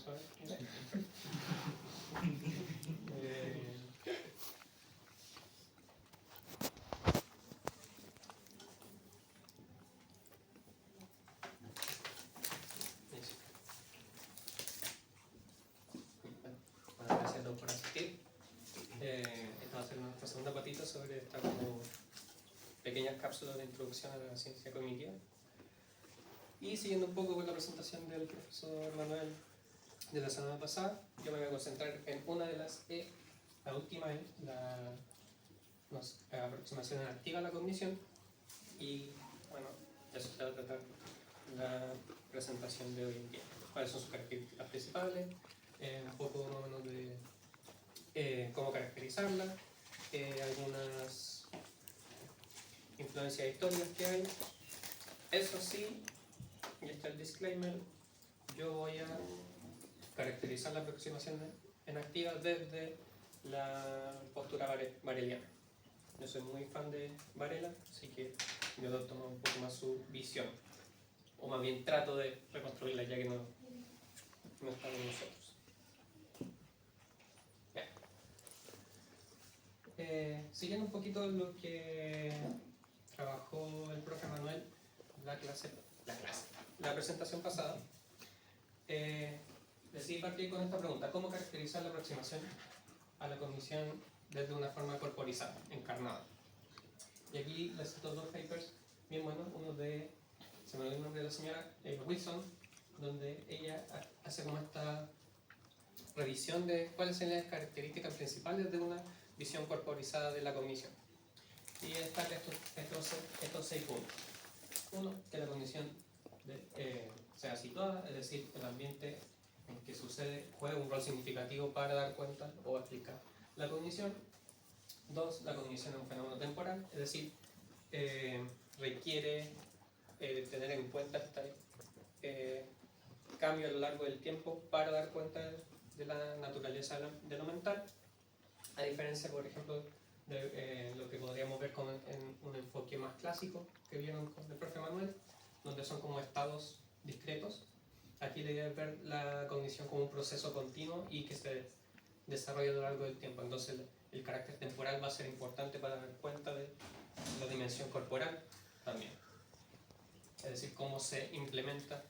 vamos a ver. Bueno, gracias a todos por asistir. Esta va a ser nuestra segunda patita sobre esta como pequeñas cápsulas de introducción a la ciencia cognitiva. Y siguiendo un poco con la presentación del profesor Manuel de la semana pasada, yo me voy a concentrar en una de las E, la última E, la aproximación activa a la cognición. Y bueno, eso se va a tratar la presentación de hoy en día. ¿Cuáles son sus características principales? Un poco más o menos de cómo caracterizarla, algunas influencias históricas que hay. Eso sí, y está el disclaimer, yo voy a caracterizar la aproximación en activa desde la postura vareliana. Yo soy muy fan de Varela, así que yo tomo un poco más su visión, o más bien trato de reconstruirla ya que no está con nosotros. Siguiendo un poquito lo que trabajó el profe Manuel la presentación pasada, decidí partir con esta pregunta: ¿cómo caracterizar la aproximación a la cognición desde una forma corporizada, encarnada? Y aquí les cito dos papers bien buenos, uno de, se me olvidó el nombre de la señora Wilson, donde ella hace como esta revisión de cuáles son las características principales de una visión corporizada de la cognición. Y destaca estos 6 puntos. Uno, que la cognición sea situada, es decir, el ambiente en que sucede juega un rol significativo para dar cuenta o explicar la cognición. 2, la cognición es un fenómeno temporal, es decir, requiere tener en cuenta este cambio a lo largo del tiempo para dar cuenta de la naturaleza de lo mental, a diferencia, por ejemplo, de lo que podríamos ver en un enfoque más clásico que vieron con el profe Manuel, donde son como estados discretos. Aquí la idea es ver la cognición como un proceso continuo y que se desarrolla a lo largo del tiempo. Entonces el carácter temporal va a ser importante para dar cuenta de la dimensión corporal también. Es decir, cómo se implementa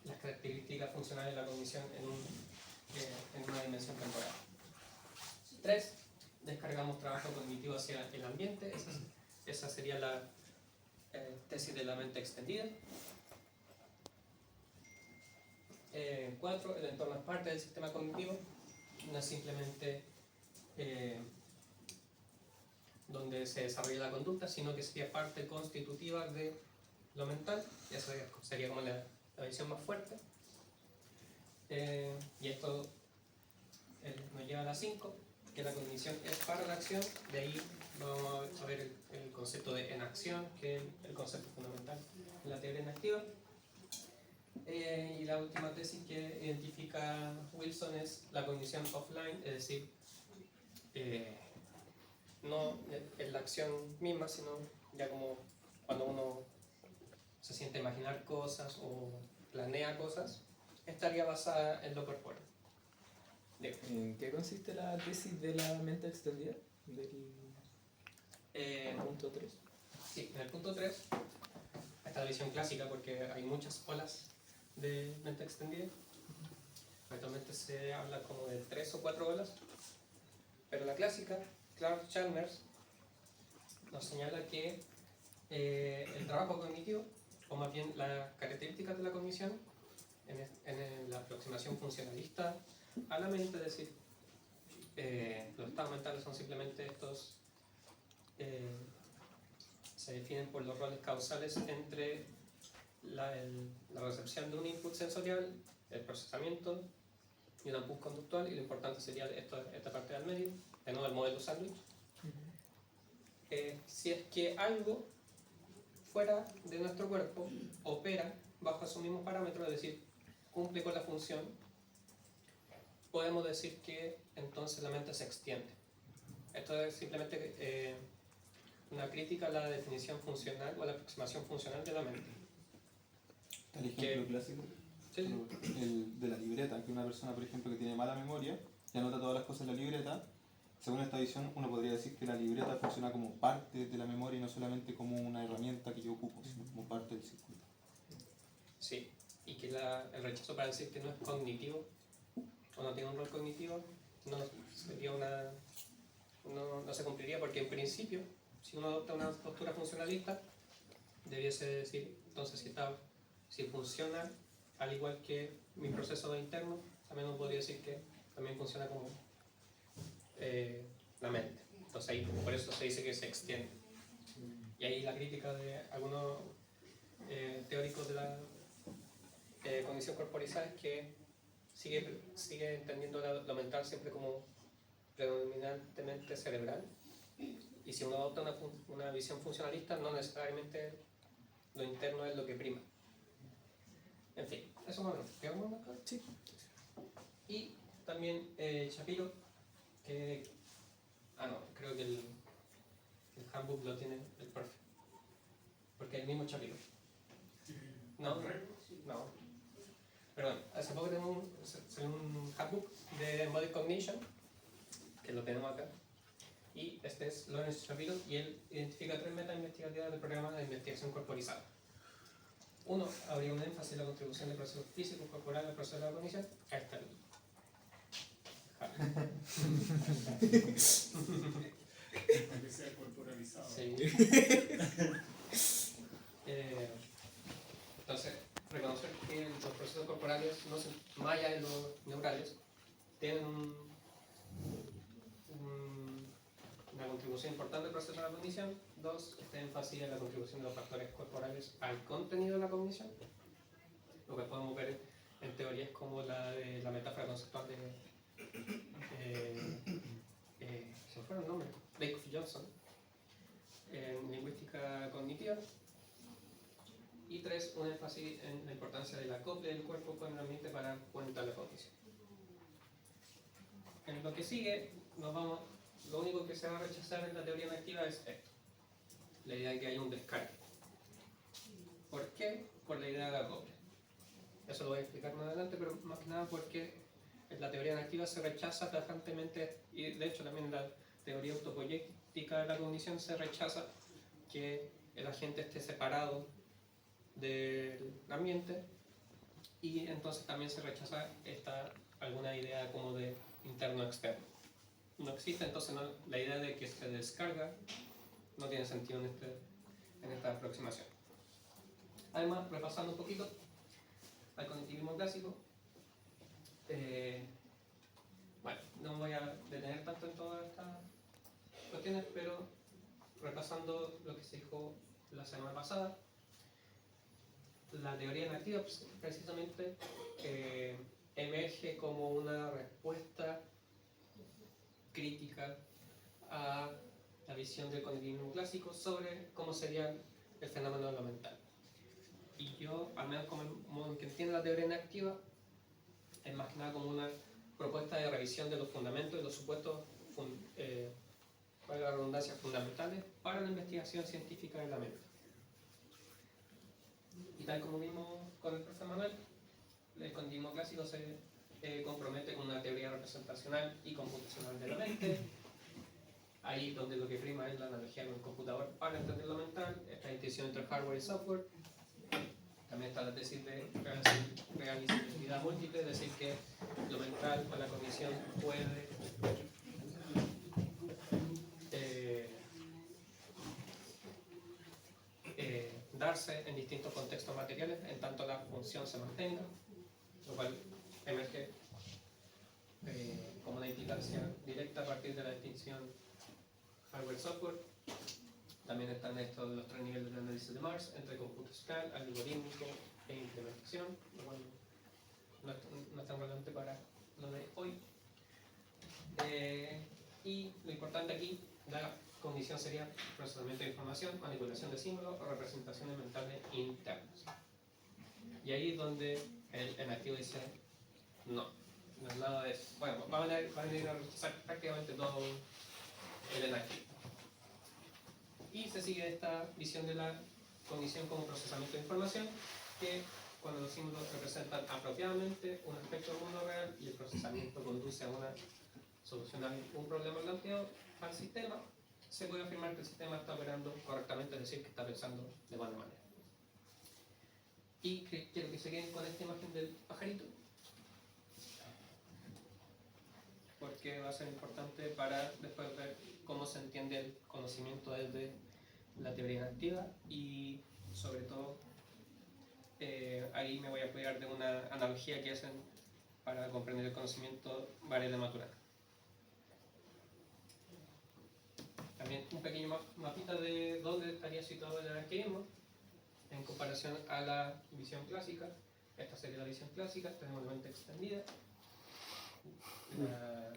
las características funcionales de la cognición en una dimensión temporal. 3, descargamos trabajo cognitivo hacia el ambiente. Esa sería la tesis de la mente extendida. 4, el entorno es parte del sistema cognitivo, no es simplemente donde se desarrolla la conducta, sino que sería parte constitutiva de lo mental. Esa sería como la visión más fuerte. Y esto nos lleva a la 5, que la cognición es para la acción. De ahí vamos a ver el concepto de enacción, que es el concepto fundamental de la teoría enactiva. Y la última tesis que identifica Wilson es la cognición offline, es decir, no en la acción misma, sino ya como cuando uno se siente a imaginar cosas o planea cosas, estaría basada en lo corpóreo. ¿En qué consiste la tesis de la mente extendida? Del punto 3. Sí, en el punto 3 está la visión clásica, porque hay muchas olas de mente extendida. Actualmente se habla como de 3 o 4 olas, pero la clásica, Clark Chalmers, nos señala que el trabajo cognitivo, o más bien las características de la cognición, en la aproximación funcionalista a la mente, es decir, los estados mentales son simplemente estos, se definen por los roles causales entre la recepción de un input sensorial, el procesamiento y un output conductual, y lo importante sería esta parte del medio, de nuevo el modelo sándwich. Si es que algo fuera de nuestro cuerpo opera bajo esos mismos parámetros, es decir, cumple con la función, podemos decir que entonces la mente se extiende. Esto es simplemente una crítica a la definición funcional o a la aproximación funcional de la mente. El ejemplo clásico, Sí, el de la libreta, que una persona, por ejemplo, que tiene mala memoria y anota todas las cosas en la libreta, según esta visión, uno podría decir que la libreta funciona como parte de la memoria y no solamente como una herramienta que yo ocupo, sino como parte del circuito. sí. Y que el rechazo para decir que no es cognitivo o no tiene un rol cognitivo no sería no se cumpliría, porque en principio, si uno adopta una postura funcionalista, debiese decir entonces si funciona al igual que mi proceso interno, también uno podría decir que también funciona como la mente. Entonces ahí, por eso se dice que se extiende. Y ahí la crítica de algunos teóricos de la cognición corporizada es que sigue entendiendo lo mental siempre como predominantemente cerebral. Y si uno adopta una visión funcionalista, no necesariamente lo interno es lo que prima. En fin, eso más o menos. ¿Quedamos acá? Sí. Y también Shapiro, que... no, creo que el handbook lo tiene el profe. Porque el mismo Shapiro. No, no. Perdón, hace poco tenemos un handbook de Embodied Cognition, que lo tenemos acá. Y este es Lawrence Shapiro, y él identifica 3 metas investigativas del programa de investigación corporizada. 1. Habría un énfasis en la contribución de procesos físicos corporales al proceso de la cognición. Ahí está el Que sea corporalizado. Sí. Entonces, reconocer que los procesos corporales, más allá de los neurales, tienen una contribución importante al proceso de la cognición. 2. Este énfasis en la contribución de los factores corporales al contenido de la cognición. Lo que podemos ver en teorías como la de la metáfora conceptual de se me fue el nombre, Lakoff Johnson, en lingüística cognitiva. Y 3, un énfasis en la importancia del acople del cuerpo con el ambiente para dar cuenta de la cognición. En lo que sigue, lo único que se va a rechazar en la teoría inactiva es esto, la idea de que hay un descargue. ¿Por qué? Por la idea de acople. Eso lo voy a explicar más adelante, pero más que nada porque en la teoría inactiva se rechaza tajantemente, y de hecho también en la teoría autopoyética de la cognición se rechaza que el agente esté separado del ambiente, y entonces también se rechaza alguna idea como de interno-externo. No existe, entonces la idea de que se descarga no tiene sentido en esta aproximación. Además, repasando un poquito al cognitivismo clásico, bueno, no me voy a detener tanto en todas estas cuestiones, pero repasando lo que se dijo la semana pasada, la teoría inactiva precisamente emerge como una respuesta crítica a la visión del cognitivismo clásico sobre cómo sería el fenómeno de lo mental. Y yo, al menos como el modo en que entiendo la teoría inactiva, es más que nada como una propuesta de revisión de los fundamentos y los supuestos, para la redundancia, fundamentales para la investigación científica de la mente. Y tal como vimos con el profesor Manuel, el cognitivismo clásico se compromete con una teoría representacional y computacional de la mente. Ahí donde lo que prima es la analogía con el computador para entender lo mental, esta distinción entre hardware y software. También está la tesis de realizabilidad múltiple, es decir, que lo mental o la cognición puede darse en distintos contextos materiales, en tanto la función se mantenga, lo cual emerge como una implicancia directa a partir de la distinción hardware-software. También están los 3 niveles de análisis de Mars, entre computacional, algorítmico e implementación, lo cual no es tan relevante para lo de hoy. Y lo importante aquí, la cognición sería procesamiento de información, manipulación de símbolos o representaciones mentales internas. Y ahí es donde el inactivo dice no es nada de eso. Bueno, van a ir a rechazar prácticamente todo el inactivo. Y se sigue esta visión de la cognición como procesamiento de información, que cuando los símbolos representan apropiadamente un aspecto del mundo real y el procesamiento conduce a una solución a un problema planteado al sistema, se puede afirmar que el sistema está operando correctamente, es decir, que está pensando de buena manera. Y quiero que se queden con esta imagen del pajarito, porque va a ser importante para después ver cómo se entiende el conocimiento desde la teoría activa y sobre todo ahí me voy a apoyar de una analogía que hacen para comprender el conocimiento Varela Maturana. También un pequeño mapita de dónde estaría situado el anarquismo en comparación a la visión clásica. Esta sería la visión clásica, tenemos la mente extendida, la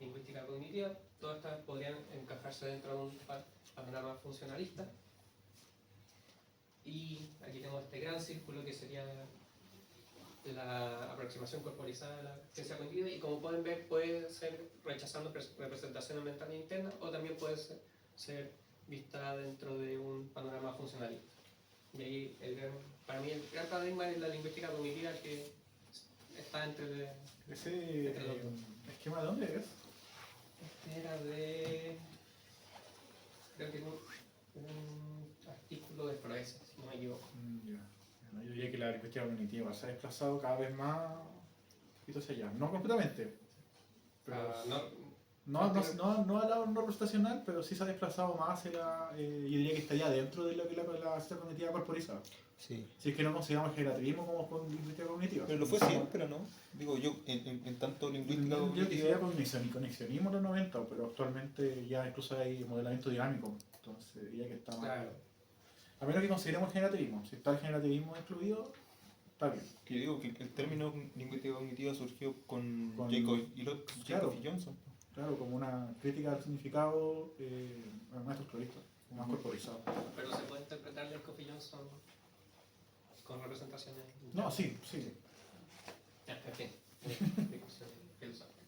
lingüística cognitiva, todas estas podrían encajarse dentro de un panorama funcionalista. Y aquí tenemos este gran círculo que sería la aproximación corporizada de la ciencia cognitiva, y como pueden ver puede ser rechazando representaciones mentales internas o también puede ser vista dentro de un panorama funcionalista. Y ahí para mí el gran paradigma es la lingüística cognitiva, que está entre ¿Ese los dos. esquema de dónde es? Este era de... creo que un artículo de Proeza, si no me equivoco. Ya. Bueno, yo diría que la lingüística cognitiva se ha desplazado cada vez más un poquito hacia allá. No completamente, pero no al lado no representacional, pero sí se ha desplazado más hacia yo diría que estaría dentro de lo que la ciencia cognitiva corporizada. Sí. Si es que no consideramos el generativismo como lingüística cognitiva. Pero lo fue siempre, ¿no? Digo, yo en tanto lingüística Yo cognitiva... quisiera conexionismo en los 90, pero actualmente ya incluso hay modelamiento dinámico. Entonces, ya que está más... Claro. A menos que consideremos el generativismo. Si está el generativismo incluido, está bien. Que yo digo que el término lingüística cognitiva surgió con Claro. Jacob y Johnson. Claro, como una crítica al significado más estructuralista, más corporizado. Pero se puede interpretar Jacob y Johnson con representaciones. No, sí. Ya, en fin, discusión filosófica.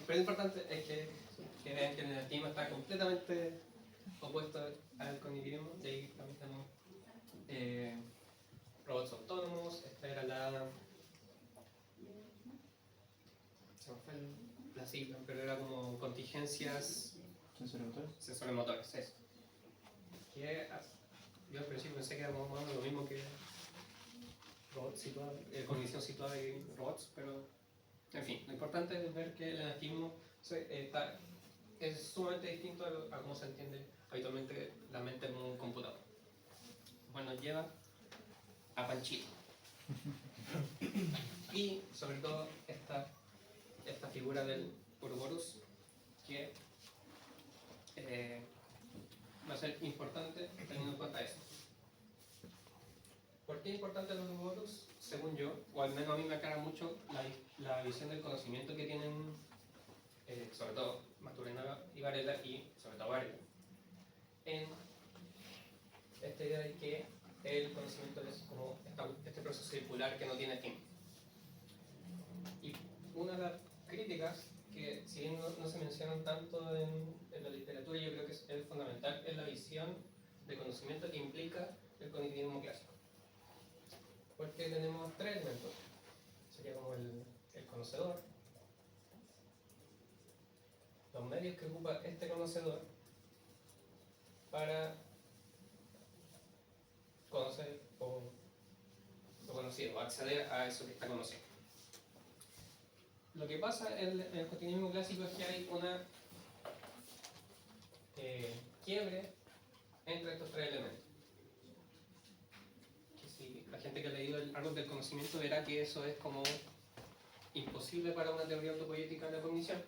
Pero lo importante es que vean que el anarquismo está completamente opuesto al cognitivismo. De ahí también tenemos robots autónomos. Esta era se me fue la sigla, pero era como contingencias sensores motores, eso. Que yo al principio pensé que era más o menos lo mismo que robots situados, cognición situada y robots, pero en fin, lo importante es ver que el anarquismo es sumamente distinto a cómo se entiende habitualmente la mente en un computador. Bueno, lleva a Panchito. Y sobre todo esta figura del Ouroboros, que va a ser importante teniendo en cuenta eso. ¿Por qué es importante los Ouroboros? Según yo, o al menos a mí me aclara mucho la visión del conocimiento que tienen, sobre todo Maturana y Varela, y sobre todo Varela, en esta idea de que el conocimiento es como este proceso circular que no tiene fin. Y una de las críticas que, si bien no se mencionan tanto en la literatura, yo creo que es fundamental, es la visión de conocimiento que implica el cognitivismo clásico. Porque tenemos tres elementos. Sería como el conocedor, los medios que ocupa este conocedor para conocer o lo conocido, o acceder a eso que está conociendo. Lo que pasa en el cognitivismo clásico es que hay una quiebre entre estos tres elementos. Que si la gente que ha leído el árbol del conocimiento verá que eso es como imposible para una teoría autopoética de la cognición.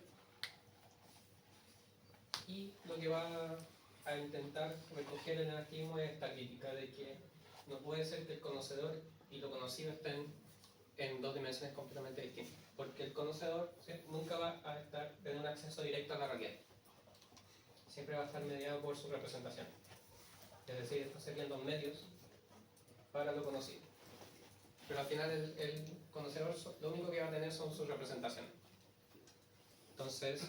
Y lo que va a intentar recoger el anarquismo es esta crítica de que no puede ser que el conocedor y lo conocido estén en dos dimensiones completamente distintas, porque el conocedor nunca va a tener un acceso directo a la realidad, siempre va a estar mediado por su representación, es decir, estos serían dos medios para lo conocido, pero al final el conocedor lo único que va a tener son sus representaciones. Entonces,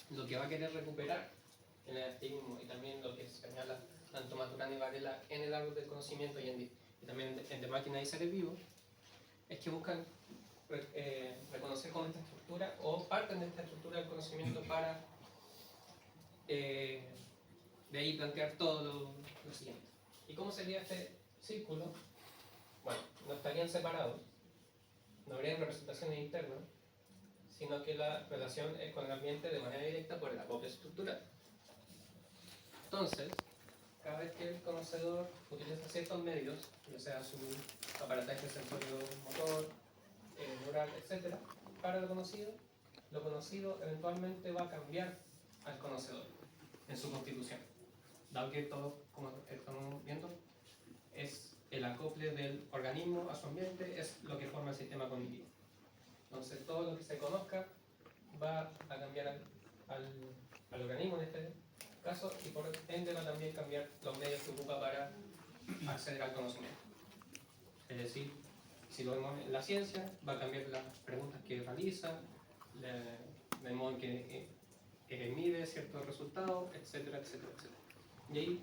lo que va a querer recuperar el anarquismo y también lo que señala tanto Maturana y Varela en el árbol del conocimiento y y también en de máquina y seres vivos, es que buscan reconocer como esta estructura o parten de esta estructura del conocimiento para de ahí plantear todo lo siguiente. ¿Y cómo sería este círculo? Bueno, no estarían separados, no habría representaciones internas, sino que la relación es con el ambiente de manera directa por el acopio estructural. Entonces, cada vez que el conocedor utiliza ciertos medios, ya sea su aparataje sensorio motor, neural, etc., para lo conocido eventualmente va a cambiar al conocedor en su constitución. Dado que todo, como estamos viendo, es el acople del organismo a su ambiente, es lo que forma el sistema cognitivo. Entonces, todo lo que se conozca va a cambiar al organismo en este caso, y por ende va a también cambiar los medios que ocupa para acceder al conocimiento. Es decir, si lo vemos en la ciencia, va a cambiar las preguntas que realiza, el modo en que mide ciertos resultados, etcétera, etcétera, etcétera. Y ahí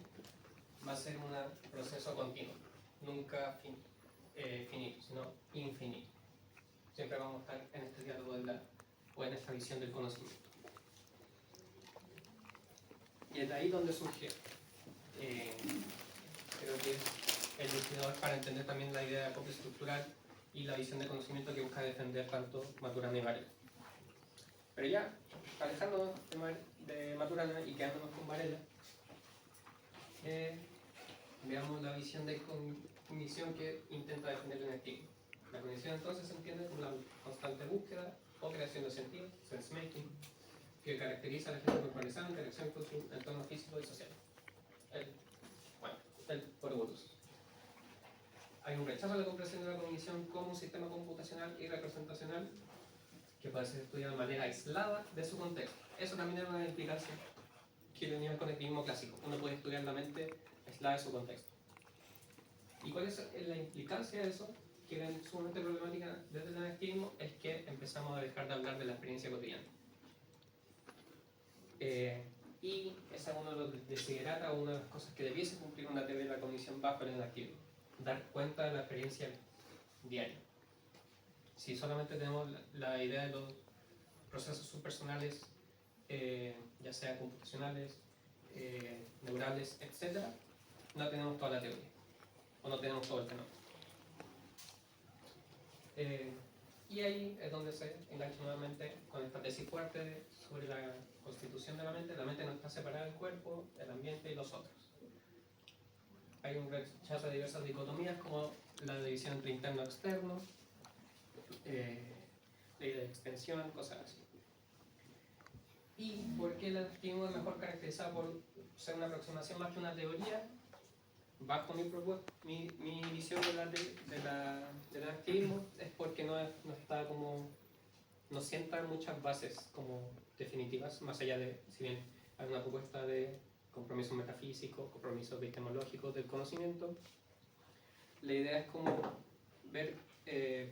va a ser un proceso continuo, nunca finito, sino infinito. Siempre vamos a estar en este diálogo o en esta visión del conocimiento. Y es de ahí donde surge, creo que es el distinguidor para entender también la idea de acopio estructural y la visión de conocimiento que busca defender tanto Maturana y Varela. Pero ya, alejándonos de Maturana y quedándonos con Varela, veamos la visión de cognición que intenta defender el activo. La cognición entonces se entiende como la constante búsqueda o creación de sentido, sense making, que caracteriza a la gente corporalizada en interacción con su entorno físico y social. El Porobolus. Hay un rechazo a la comprensión de la cognición como un sistema computacional y representacional que puede ser estudiado de manera aislada de su contexto. Eso también es una implicancia que tenía el conectivismo clásico. Uno puede estudiar la mente aislada de su contexto. ¿Y cuál es la implicancia de eso? Que es sumamente problemática desde el conectivismo, es que empezamos a dejar de hablar de la experiencia cotidiana. Y esa es uno de los desiderata, una de las cosas que debiese cumplir una teoría de la cognición bajo el enactivismo. Dar cuenta de la experiencia diaria. Si solamente tenemos la idea de los procesos subpersonales, ya sea computacionales, neurales, etc., no tenemos toda la teoría, o no tenemos todo el fenómeno. Y ahí es donde se engancha nuevamente con esta tesis fuerte sobre la constitución de la mente. La mente no está separada del cuerpo, del ambiente y los otros. Hay un rechazo de diversas dicotomías como la división entre interno y externo, ley de extensión, cosas así. ¿Y por qué el activismo es mejor caracterizado por ser una aproximación más que una teoría? Bajo mi visión del activismo es porque no está como, no sienta muchas bases como definitivas, más allá de, si bien hay una propuesta de compromisos metafísicos, compromisos epistemológicos del conocimiento, la idea es como ver,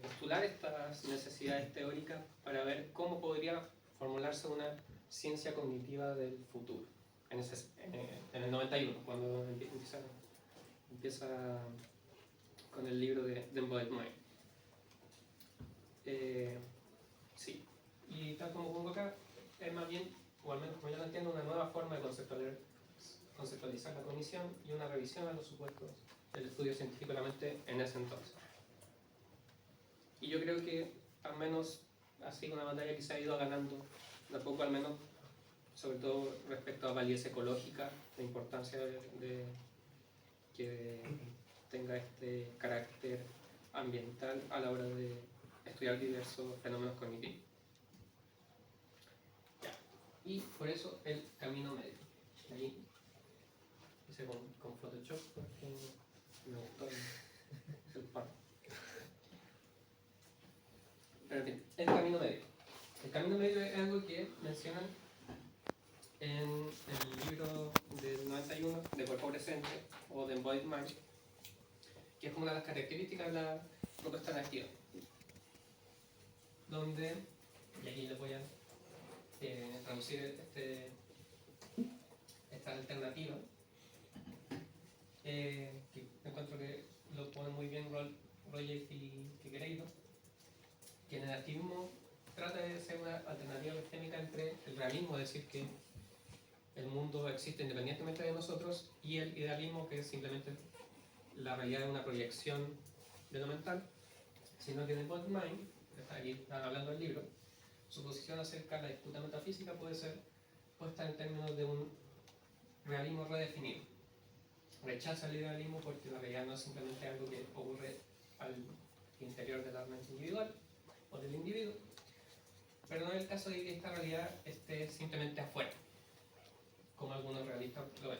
postular estas necesidades teóricas para ver cómo podría formularse una ciencia cognitiva del futuro. En el 91, cuando empieza con el libro de Embodied Mind. Sí, y tal como pongo acá, es más bien, o al menos como yo lo entiendo, una nueva forma de conceptualizar la cognición y una revisión a los supuestos del estudio científico de la mente en ese entonces. Y yo creo que, al menos, así una batalla que se ha ido ganando, de a poco al menos, sobre todo respecto a validez ecológica, la importancia de que tenga este carácter ambiental a la hora de estudiar diversos fenómenos cognitivos. Ya. Y por eso el camino medio. Ahí hice con Photoshop porque me gustó el pan. Pero en fin, el camino medio. El camino medio es algo que mencionan en el libro del 91 de Cuerpo Presente o de Embodied Mind, que es como una de las características de la propuesta negativa, donde, y aquí les voy a traducir esta alternativa, que encuentro que lo pone muy bien Roger Figueiredo, que en el activismo trata de ser una alternativa epistémica entre el realismo, es decir, que el mundo existe independientemente de nosotros, y el idealismo, que es simplemente la realidad de una proyección de lo mental, sino que en el Bottom Mind, aquí están hablando del libro, su posición acerca de la disputa metafísica puede ser puesta en términos de un realismo redefinido. Rechaza el idealismo porque la realidad no es simplemente algo que ocurre al interior de la mente individual o del individuo, pero no es el caso de que esta realidad esté simplemente afuera, como algunos realistas lo ven.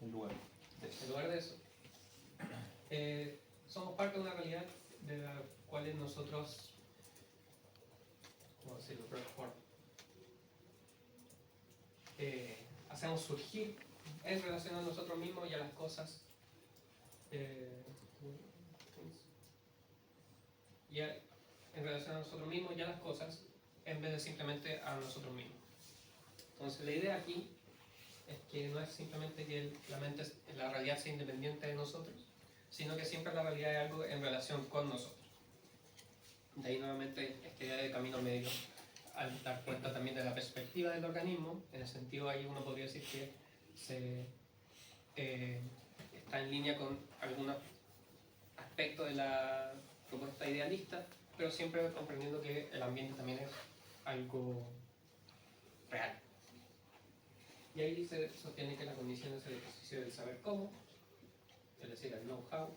En lugar de eso. En lugar de eso, somos parte de una realidad de la cual nosotros, ¿cómo decirlo?, hacemos surgir en relación a nosotros mismos y a las cosas, en relación a nosotros mismos y a las cosas, en vez de simplemente a nosotros mismos. Entonces la idea aquí es que no es simplemente que la realidad sea independiente de nosotros, sino que siempre la realidad es algo en relación con nosotros. De ahí nuevamente esta idea de camino medio, al dar cuenta también de la perspectiva del organismo. En el sentido ahí uno podría decir que está en línea con algunos aspectos de la propuesta idealista, pero siempre comprendiendo que el ambiente también es algo real. Y ahí se sostiene que la cognición es el ejercicio del saber cómo, es decir, el know-how,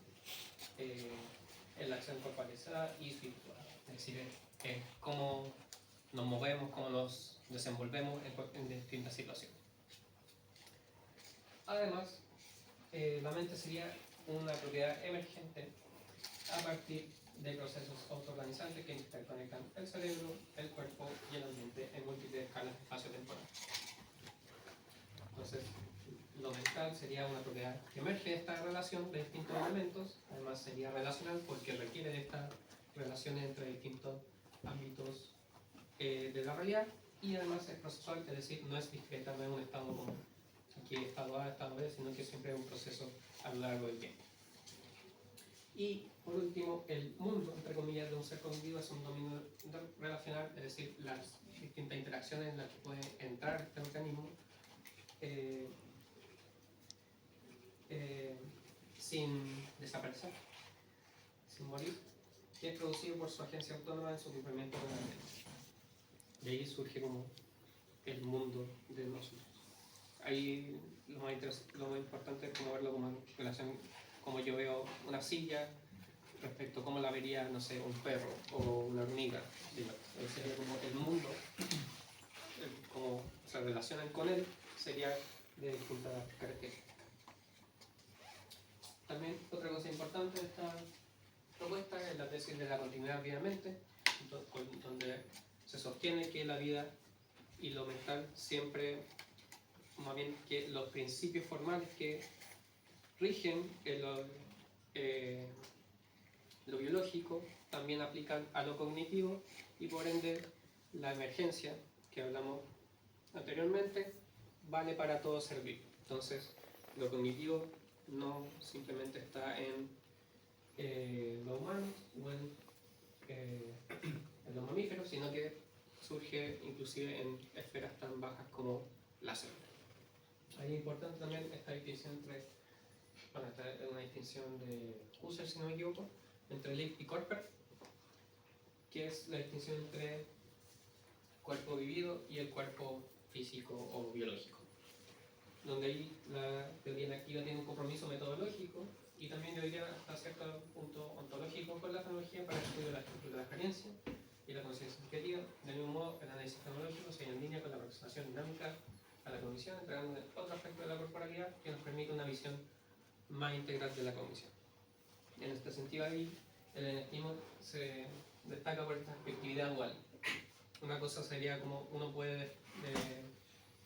la acción corporalizada y espiritual, es decir, cómo nos movemos, cómo nos desenvolvemos en distintas situaciones. Además, la mente sería una propiedad emergente a partir de procesos autoorganizantes que interconectan el cerebro, el cuerpo y el ambiente en múltiples escalas espacio-temporales. Entonces, lo mental sería una propiedad que emerge de esta relación de distintos elementos. Además sería relacional porque requiere de estas relaciones entre distintos ámbitos de la realidad, y además es procesual, es decir, no es discreta, no es un estado como aquí estado A, estado B, sino que siempre es un proceso a lo largo del tiempo. Y por último, el mundo, entre comillas, de un ser cognitivo es un dominio relacional, es decir, las distintas interacciones en las que puede entrar este organismo sin desaparecer, sin morir, que es producido por su agencia autónoma en su cumplimiento con la ley. De ahí surge como el mundo de nosotros. Ahí lo más importante es como verlo como en relación, como yo veo una silla respecto a cómo la vería, no sé, un perro o una hormiga. Sería como el mundo, como se relacionan con él, sería de distintas características. También otra cosa importante de esta propuesta es la tesis de la continuidad vida-mente, donde se sostiene que la vida y lo mental siempre, más bien que los principios formales que rigen lo biológico también aplican a lo cognitivo, y por ende la emergencia que hablamos anteriormente vale para todo ser vivo. Entonces lo cognitivo no simplemente está en los humanos o en los mamíferos, sino que surge inclusive en esferas tan bajas como la célula. Ahí es importante también esta distinción entre, bueno, esta es una distinción de Husserl, si no me equivoco, entre Lipp y Körper, que es la distinción entre cuerpo vivido y el cuerpo físico o biológico, donde ahí la teoría activa tiene un compromiso metodológico y también yo diría hasta cierto punto ontológico con la fenomenología para el estudio de la estructura de la experiencia y la conciencia subjetiva. Del mismo modo, el análisis fenomenológico se en línea con la representación dinámica a la cognición, entregando otro aspecto de la corporalidad que nos permite una visión más integral de la cognición. En este sentido, ahí el enetismo se destaca por esta afectividad dual. Una cosa sería como uno puede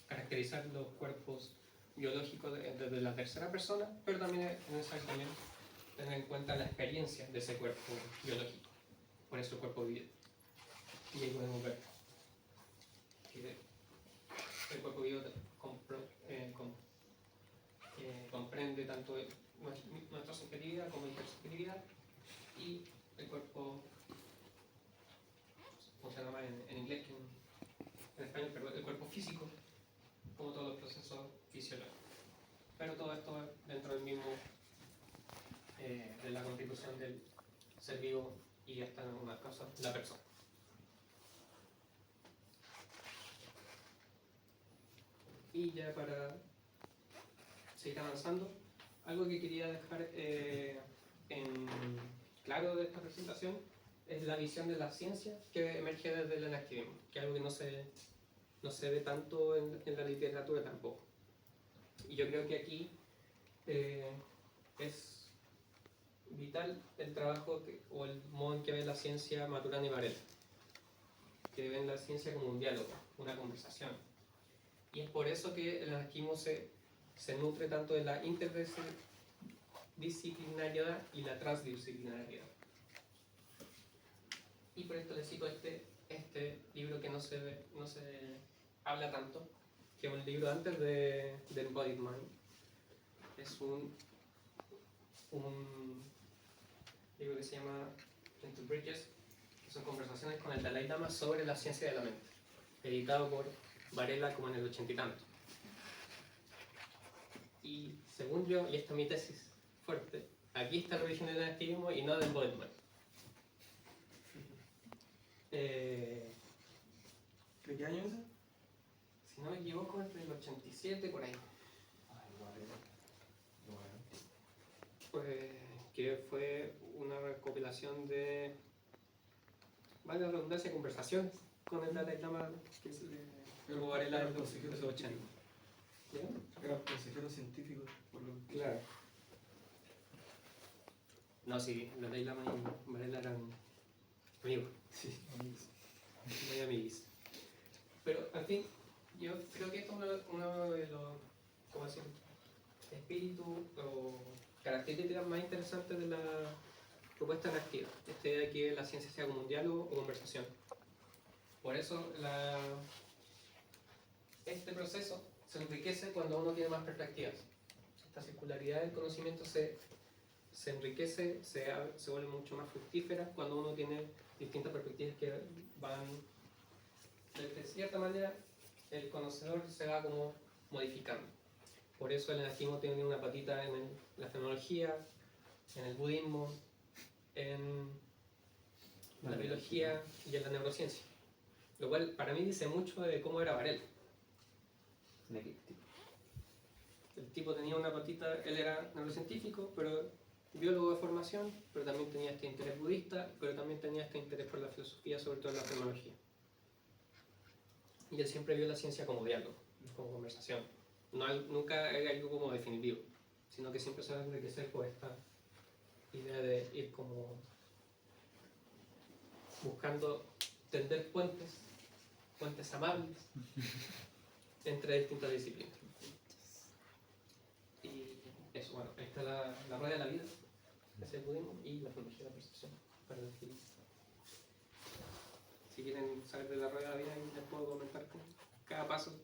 caracterizar los cuerpos biológicos desde la tercera persona, pero también es necesario también tener en cuenta la experiencia de ese cuerpo biológico, por eso el cuerpo vivido. Y ahí podemos ver que el cuerpo vivido comprende tanto nuestra subjetividad como intersubjetividad y el cuerpo, ¿cómo se llama en inglés? En español, pero el cuerpo físico, como todos los procesos fisiológicos. Pero todo esto dentro del mismo, de la constitución del ser vivo y hasta en algunas cosas la persona. Y ya para seguir avanzando, algo que quería dejar en claro de esta presentación es la visión de la ciencia que emerge desde el enactivismo, que es algo que no se ve tanto en la literatura tampoco. Y yo creo que aquí es vital el trabajo o el modo en que ve la ciencia Maturana y Varela, que ven la ciencia como un diálogo, una conversación. Y es por eso que el anarquismo se nutre tanto de la interdisciplinariedad y la transdisciplinariedad. Y por esto les cito este libro que no se habla tanto, que es un libro antes del Embodied Mind. Es un libro que se llama Into Bridges, que son conversaciones con el Dalai Lama sobre la ciencia de la mente, editado por Varela como en el 80 y tanto. Y según yo, y esta es mi tesis fuerte, aquí está el origen del anarquismo y no del Embodied Mind. ¿De qué año es ese? Si no me equivoco, entre el 87 por ahí. Pues que fue una recopilación de, valga la redundancia, conversaciones con el Dalai Lama, que es el Varela de los 80. ¿Ya? Era consejero científico, por lo que... Claro. No, sí, el Dalai Lama y Varela eran amigos. Sí. Muy amigos. Pero, al fin, yo creo que esto es uno de los, ¿cómo decir?, espíritus o características más interesantes de la propuesta anarquista. Esta idea de que la ciencia sea como un diálogo o conversación. Por eso, este proceso se enriquece cuando uno tiene más perspectivas. Esta circularidad del conocimiento se enriquece, se vuelve mucho más fructífera cuando uno tiene distintas perspectivas que van, de cierta manera, el conocedor se va como modificando. Por eso el anarquismo tiene una patita en la fenomenología, en el budismo, en la biología y en la neurociencia. Lo cual para mí dice mucho de cómo era Varela. El tipo tenía una patita, él era neurocientífico, pero biólogo de formación, pero también tenía este interés budista, pero también tenía este interés por la filosofía, sobre todo en la fenomenología. Y él siempre vio la ciencia como diálogo, como conversación. Nunca era algo como definitivo, sino que siempre se va a enriquecer por esta idea de ir como buscando tender puentes amables entre distintas disciplinas. Y eso, bueno, ahí está la rueda de la vida, es el budismo y la filosofía de la percepción, para definir. Si quieren saber de la rueda de la vida, les puedo comentar con cada paso.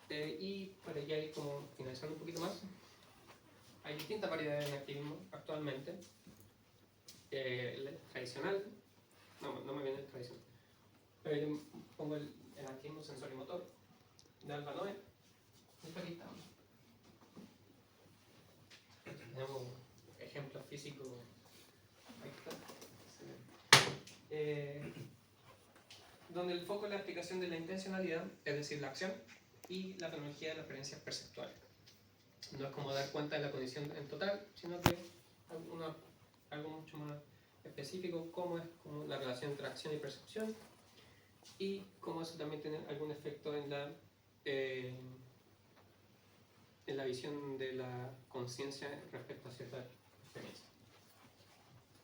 Y para ya ir como finalizando un poquito más, hay distintas variedades de activismo actualmente. El tradicional, no me viene el tradicional, pero yo pongo el activismo sensorimotor de Alba Noe. Y aquí estamos. Tenemos ejemplos físicos. Ahí está. Donde el foco es la explicación de la intencionalidad, es decir, la acción, y la tecnología de las experiencias perceptuales. No es como dar cuenta de la condición en total, sino que algo mucho más específico, como es como la relación entre acción y percepción, y cómo eso también tiene algún efecto en la visión de la conciencia respecto a ciertas experiencias.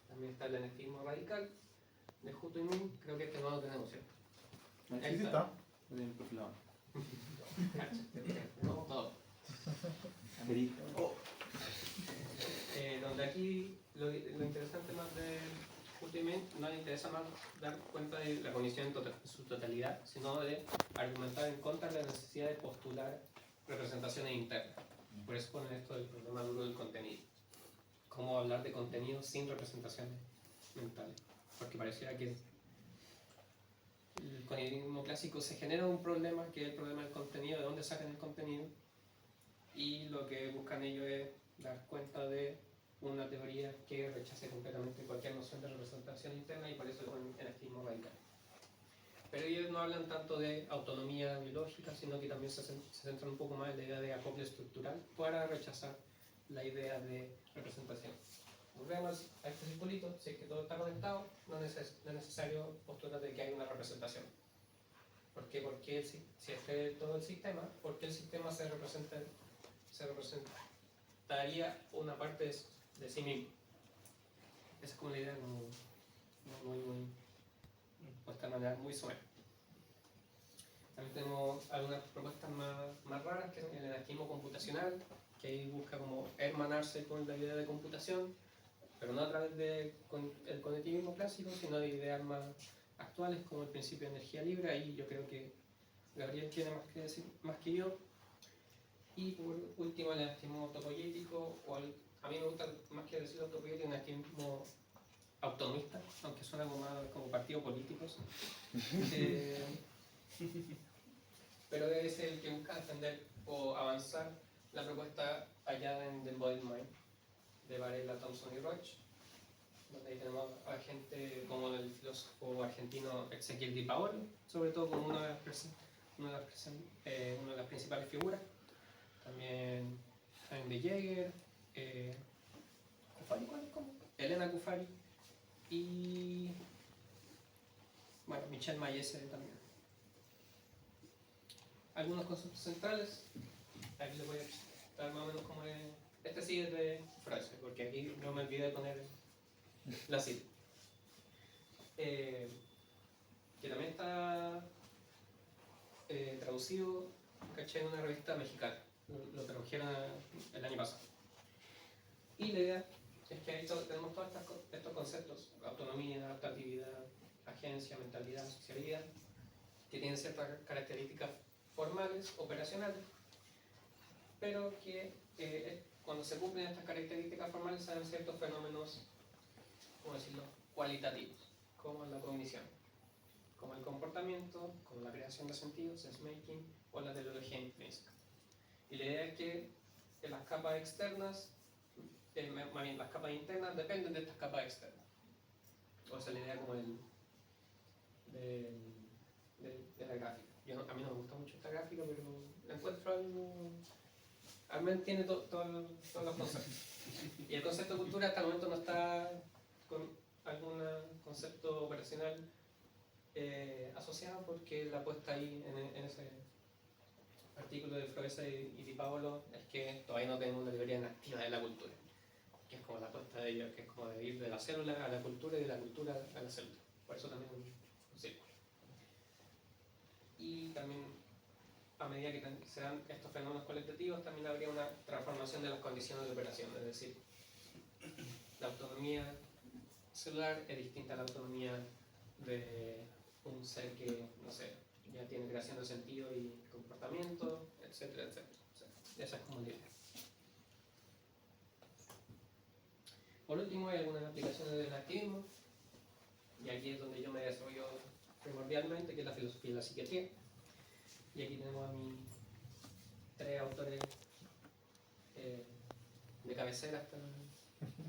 También está el anarquismo radical de Hutto y Min, creo que este no lo tenemos, ¿cierto? Sí, está. No, todo. Donde aquí lo interesante más de Hutto y Min no le interesa más dar cuenta de la cognición en su totalidad, sino de argumentar en contra de la necesidad de postular representaciones internas. Por eso ponen esto del problema duro del contenido. Cómo hablar de contenido sin representaciones mentales. Porque pareciera que el cognitivismo clásico se genera un problema, que es el problema del contenido, de dónde sacan el contenido, y lo que buscan ellos es dar cuenta de una teoría que rechace completamente cualquier noción de representación interna, y por eso es un anarquismo radical. Pero ellos no hablan tanto de autonomía biológica, sino que también se centran un poco más en la idea de acople estructural para rechazar la idea de representación. Volvemos a este circulito, si es que todo está conectado, no es necesario postular de que hay una representación. ¿Por qué? Porque si es todo el sistema, ¿por qué el sistema se representaría una parte de sí mismo? Esa es como la idea muy puesta de manera muy somera. También tenemos algunas propuestas más raras, que es el anarquismo computacional, que ahí busca como hermanarse con la idea de computación, pero no a través del cognitivismo clásico, sino de ideas más actuales como el principio de energía libre. Ahí yo creo que Gabriel tiene más que decir más que yo. Y por último el anarquismo autopoyético, a mí me gusta más que decir autopoyético, el anarquismo autonomista, aunque suena como partidos políticos. Pero es el que busca defender o avanzar la propuesta allá en The Embodied Mind de Varela, Thompson y Roach, donde ahí tenemos a gente como el filósofo argentino Ezequiel Di Paolo, sobre todo como una de las principales figuras. También de Jaeger, Elena Cufari y bueno, Michel Mayese también. Algunos conceptos centrales, aquí les voy a explicar más o menos cómo es. Este sí es de frase, porque aquí no me olvidé de poner la cita. Que también está traducido, caché, en una revista mexicana. Lo tradujeron el año pasado. Y la idea es que ahí tenemos todos estos conceptos: autonomía, adaptatividad, agencia, mentalidad, socialidad, que tienen ciertas características formales, operacionales, pero que cuando se cumplen estas características formales se dan ciertos fenómenos, ¿cómo decirlo?, cualitativos, como la cognición, como el comportamiento, como la creación de sentidos, sense-making, o la teleología intrínseca. Y la idea es que las capas externas, más bien las capas internas, dependen de estas capas externas. O sea, la idea como de la gráfica. A mí no me gusta mucho esta gráfica, pero la encuentro algo... Al menos tiene todos los conceptos. Y el concepto de cultura hasta el momento no está con algún concepto operacional asociado, porque la puesta ahí en ese artículo de Froese y Di Paolo es que todavía no tenemos una teoría activa de la cultura, que es como la puesta de ellos, que es como de ir de la célula a la cultura y de la cultura a la célula. Por eso también un círculo. Y también, a medida que se dan estos fenómenos cualitativos, también habría una transformación de las condiciones de operación, es decir, la autonomía celular es distinta a la autonomía de un ser que, no sé, ya tiene creación de sentido y comportamiento, etcétera, etcétera. Esa es como la idea. Por último, hay algunas aplicaciones del activismo, y aquí es donde yo me desarrollo primordialmente, que es la filosofía y la psiquiatría. Y aquí tenemos a mis 3 autores de cabecera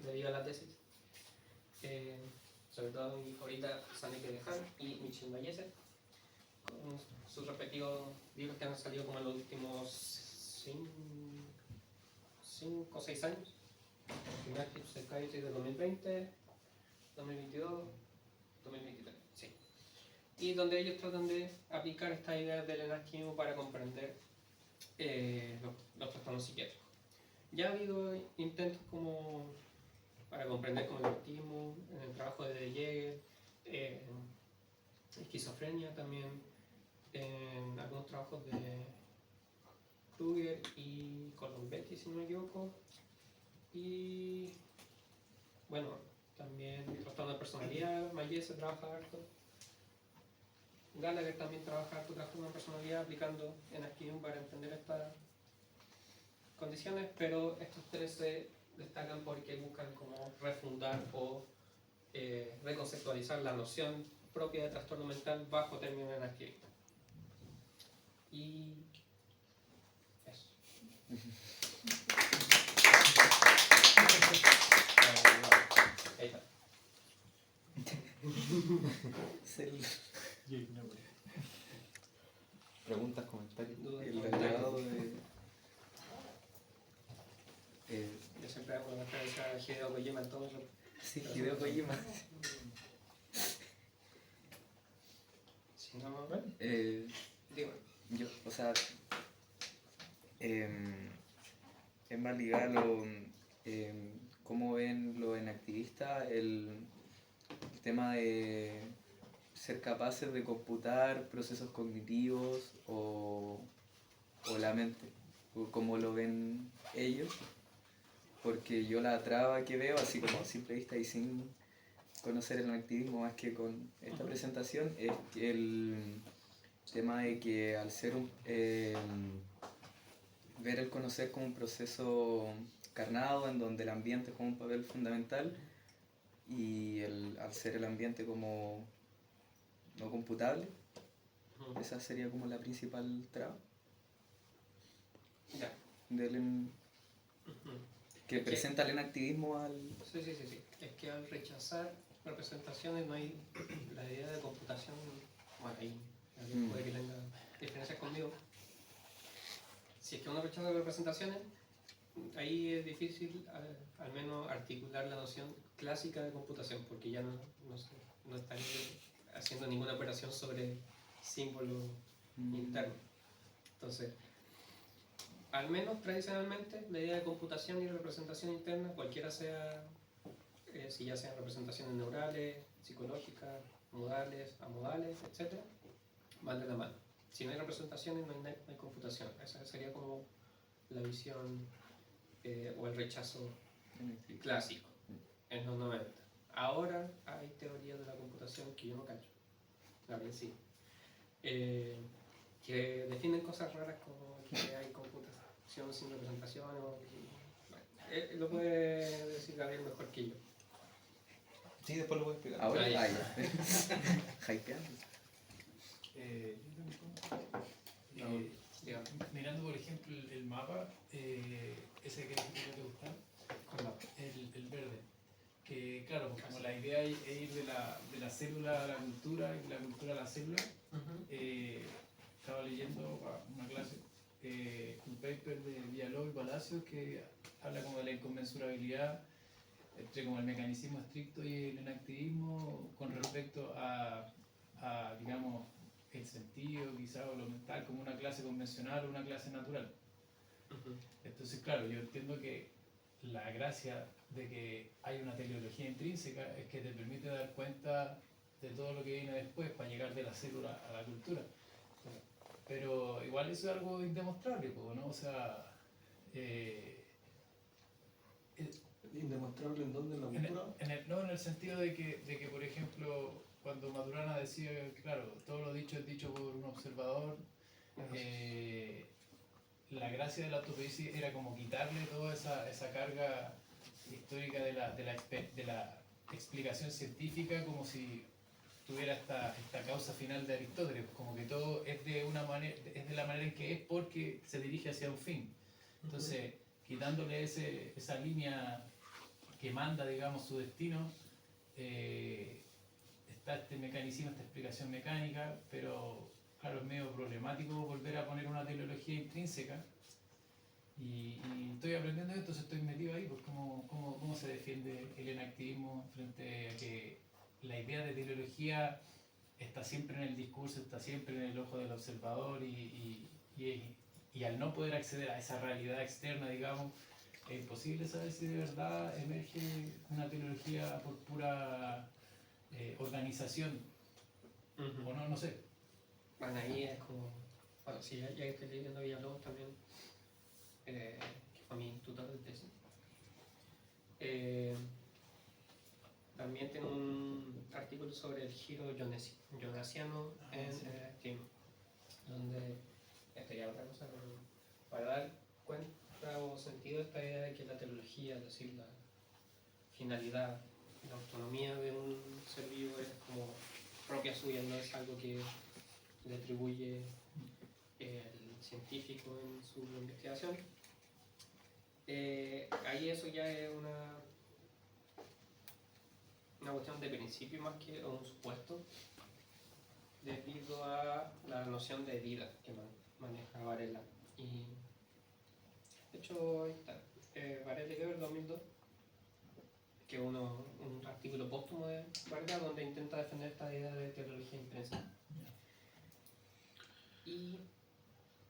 debido a la tesis. Sobre todo mi favorita, Saneke Dehan y Michel Mayese, con sus respectivos libros que han salido como en los últimos 5 o 6 años. Primer Psychiatry de 2020, 2022, 2023, sí. Y donde ellos tratan de aplicar estas ideas del anarquismo para comprender los trastornos psiquiátricos. Ya ha habido intentos como para comprender como el autismo, en el trabajo de Jaeger, esquizofrenia también, en algunos trabajos de Kruger y Colombetti, si no me equivoco. Y bueno, también trastorno de personalidad, Mayese trabaja harto. Gallagher también trabaja harto trastorno de personalidad aplicando anarquismo para entender condiciones, pero estos tres se destacan porque buscan como refundar o reconceptualizar la noción propia de trastorno mental bajo términos enactivistas. Y eso. Ahí está. Preguntas, comentarios. Dudas, El comentarios. delegado de... Yo siempre hago la referencia a Hideo Kojima en todo eso. Sí, Hideo Kojima. Si no, digo, Yo, o sea, es más ligado a lo, cómo ven los enactivistas el tema de ser capaces de computar procesos cognitivos o la mente, o cómo lo ven ellos, porque yo la traba que veo, así como a simple vista y sin conocer el activismo más que con esta presentación, es que el tema de que al ser ver el conocer como un proceso carnado en donde el ambiente juega un papel fundamental y al ser el ambiente como no computable, esa sería como la principal traba ya. del que presenta el enactivismo al... Sí. Es que al rechazar representaciones no hay la idea de computación. Bueno, ahí alguien puede que tenga diferencias conmigo. Si es que uno rechaza representaciones, ahí es difícil al menos articular la noción clásica de computación, porque ya no estaría haciendo ninguna operación sobre símbolos internos. Entonces, al menos tradicionalmente, la idea de computación y representación interna, cualquiera sea, si ya sean representaciones neurales, psicológicas, modales, amodales, etc., van de la mano. Si no hay representaciones, no hay computación. Esa sería como la visión o el rechazo clásico en los 90. Ahora hay teorías de la computación que yo no cacho, la verdad sí, que definen cosas raras como que hay computación sin representación lo puede decir Gabriel mejor que yo. Sí, después lo voy a explicar. Ahora, Ah, ya. Hypeando. Mirando por ejemplo el mapa, ese que te gusta, el verde, que claro, pues como la idea es ir de la célula a la cultura y de la cultura a la célula, estaba leyendo una clase, un paper de Villalobos y Palacios que habla como de la inconmensurabilidad entre como el mecanismo estricto y el enactivismo con respecto a digamos, el sentido quizá o lo mental como una clase convencional o una clase natural. Entonces, claro, yo entiendo que la gracia de que hay una teleología intrínseca es que te permite dar cuenta de todo lo que viene después para llegar de la célula a la cultura. Pero igual eso es algo indemostrable, ¿no? O sea, ¿Indemostrable en dónde? ¿En la cultura? no en el sentido de que, por ejemplo, cuando Maturana decía que, claro, todo lo dicho es dicho por un observador, la gracia de la autopoiesis era como quitarle toda esa carga histórica de la explicación científica, como si tuviera esta causa final de Aristóteles, como que todo es de una manera, es de la manera en que es porque se dirige hacia un fin. Entonces, quitándole esa línea que manda, digamos, su destino, está este mecanismo, esta explicación mecánica, pero claro, es medio problemático volver a poner una teleología intrínseca. Y estoy aprendiendo esto, entonces estoy metido ahí, pues cómo se defiende el enactivismo frente a que la idea de teleología está siempre en el discurso, está siempre en el ojo del observador y al no poder acceder a esa realidad externa, digamos, es imposible saber si de verdad emerge una teleología por pura organización o no sé. Bueno, ahí es como, bueno, sí, ya que estoy leyendo Villalobos también, que fue mi tutor de tesis. También tiene un artículo sobre el giro jonasiano en Steam, donde, esto ya es otra cosa, pero para dar cuenta, dado sentido esta idea de que la teología, es decir, la finalidad, la autonomía de un ser vivo es como propia suya, no es algo que le atribuye el científico en su investigación. Ahí eso ya es una cuestión de principio más que un supuesto, debido a la noción de vida que maneja Varela. Y de hecho, ahí está, Varela y Weber 2002, que es un artículo póstumo de Varela donde intenta defender esta idea de teología intrínseca. Y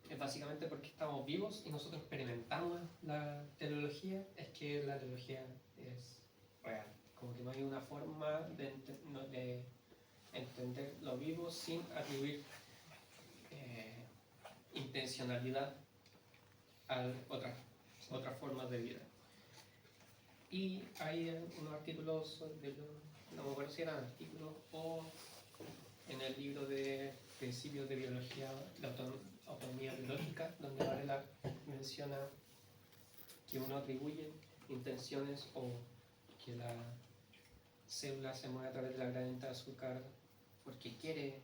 es básicamente porque estamos vivos y nosotros experimentamos la teleología, es que la teología es real. Como que no hay una forma de entender lo vivo sin atribuir intencionalidad a otras formas de vida. Y hay unos artículos, no me acuerdo si eran artículos o en el libro de Principios de Biología, la autonomía biológica, donde Varela menciona que uno atribuye intenciones o que la célula se mueve a través de la gradiente de azúcar porque quiere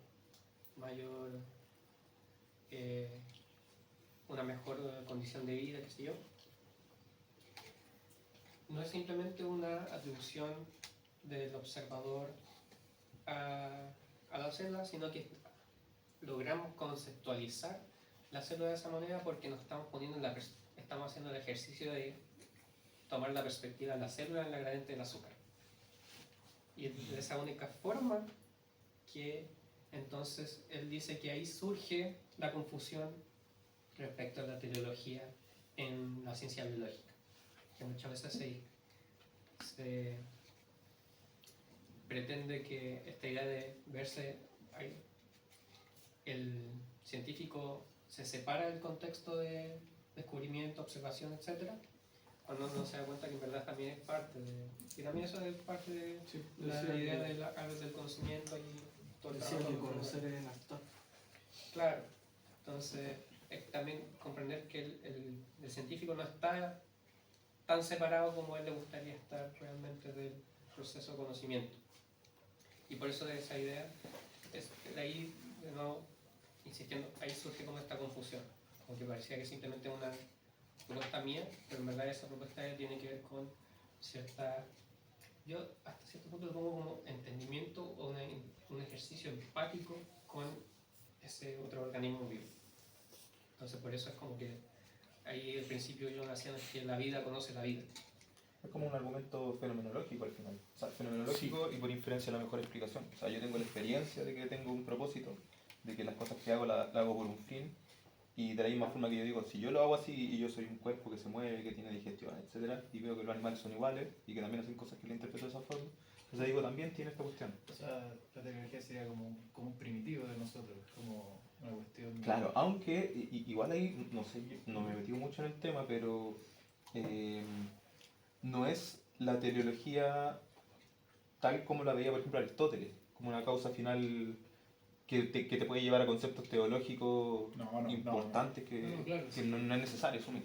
una mejor condición de vida, qué sé yo. No es simplemente una atribución del observador a la célula, sino que logramos conceptualizar la célula de esa manera porque nos estamos estamos haciendo el ejercicio de tomar la perspectiva de la célula en la gradiente del azúcar. Y de esa única forma que entonces él dice que ahí surge la confusión respecto a la teleología en la ciencia biológica, que muchas veces se pretende que esta idea de verse ahí, el científico se separa del contexto de descubrimiento, observación, etc., cuando uno se da cuenta que en verdad también es parte de... Y también eso es parte de la idea del conocimiento y todo el trabajo. Que conocer es actuar. Claro, entonces también comprender que el científico no está tan separado como él le gustaría estar realmente del proceso de conocimiento. Y por eso de esa idea, ahí de nuevo, insistiendo, ahí surge como esta confusión, como que parecía que simplemente una propuesta mía, pero en verdad esa propuesta tiene que ver con cierta, yo hasta cierto punto lo pongo como entendimiento o un ejercicio empático con ese otro organismo vivo. Entonces por eso es como que ahí al principio yo hacía que la vida conoce la vida. Es como un argumento fenomenológico al final. O sea, fenomenológico y por inferencia la mejor explicación. O sea, yo tengo la experiencia de que tengo un propósito, de que las cosas que hago las hago por un fin. Y de la misma forma que yo digo, si yo lo hago así y yo soy un cuerpo que se mueve, que tiene digestión, etc., y veo que los animales son iguales y que también hacen cosas que le interpreto de esa forma, entonces digo, también tiene esta cuestión. O sea, la tecnología sería como un primitivo de nosotros, como una cuestión... Claro, aunque igual ahí, no sé, no me he metido mucho en el tema, pero no es la teleología tal como la veía, por ejemplo, Aristóteles, como una causa final que te puede llevar a conceptos teológicos importantes claro, que no es necesario asumir.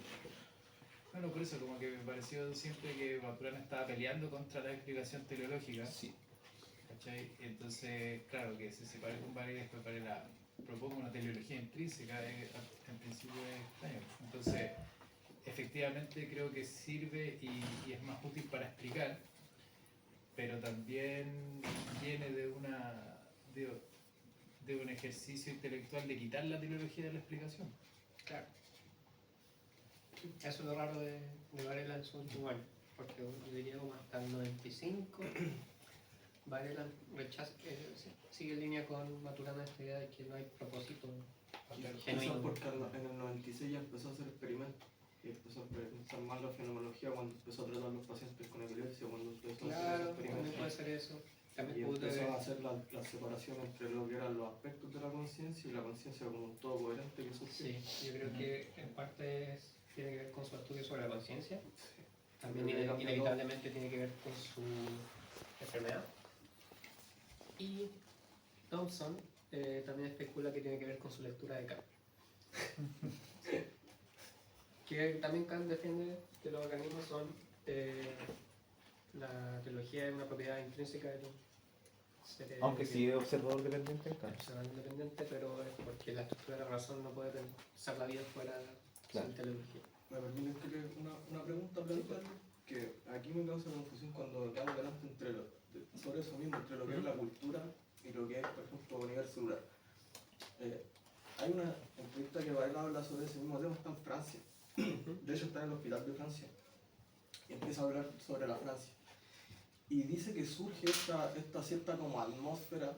Bueno, por eso como que me pareció siempre que Maturana estaba peleando contra la explicación teleológica. Sí. ¿Cachai? Entonces, claro, que se separe con Varela y después Varela proponga una teleología intrínseca, en principio es extraño. Entonces, efectivamente creo que sirve y es más útil para explicar, pero también viene de un ejercicio intelectual de quitar la teleología de la explicación. Claro. Eso es lo raro de Varela en su último año, porque yo diría como hasta el 95, Varela sigue en línea con Maturana esta idea de que no hay propósito genuino. Eso porque en el 96 ya empezó a hacer experimentos. Y empezó a pensar más la fenomenología cuando empezó a tratar a los pacientes con epilepsia, cuando empezó a hacer esos también puede experimentos. ser eso. También Y empezó a hacer la separación entre lo que eran los aspectos de la conciencia y la conciencia como un todo coherente que surgió. Sí, yo creo que en parte tiene que ver con su estudio sobre la conciencia. También inevitablemente tiene que ver con su enfermedad. Y Thompson también especula que tiene que ver con su lectura de Kant. Que también Kant defiende que los organismos son la teología es una propiedad intrínseca del ser. Aunque sí es observador dependiente en Kant. Observador independiente, pero es porque la estructura de la razón no puede pensar la vida fuera Claro. sin teleología. ¿Me permiten que una pregunta plantear? Que aquí me causa confusión cuando quedamos delante sobre eso mismo, entre lo que es la cultura y lo que es, por ejemplo, a nivel celular. Hay una entrevista que Varela habla sobre ese mismo tema, está en Francia. De hecho está en el hospital de Francia. Y empieza a hablar sobre la Francia. Y dice que surge esta cierta como atmósfera,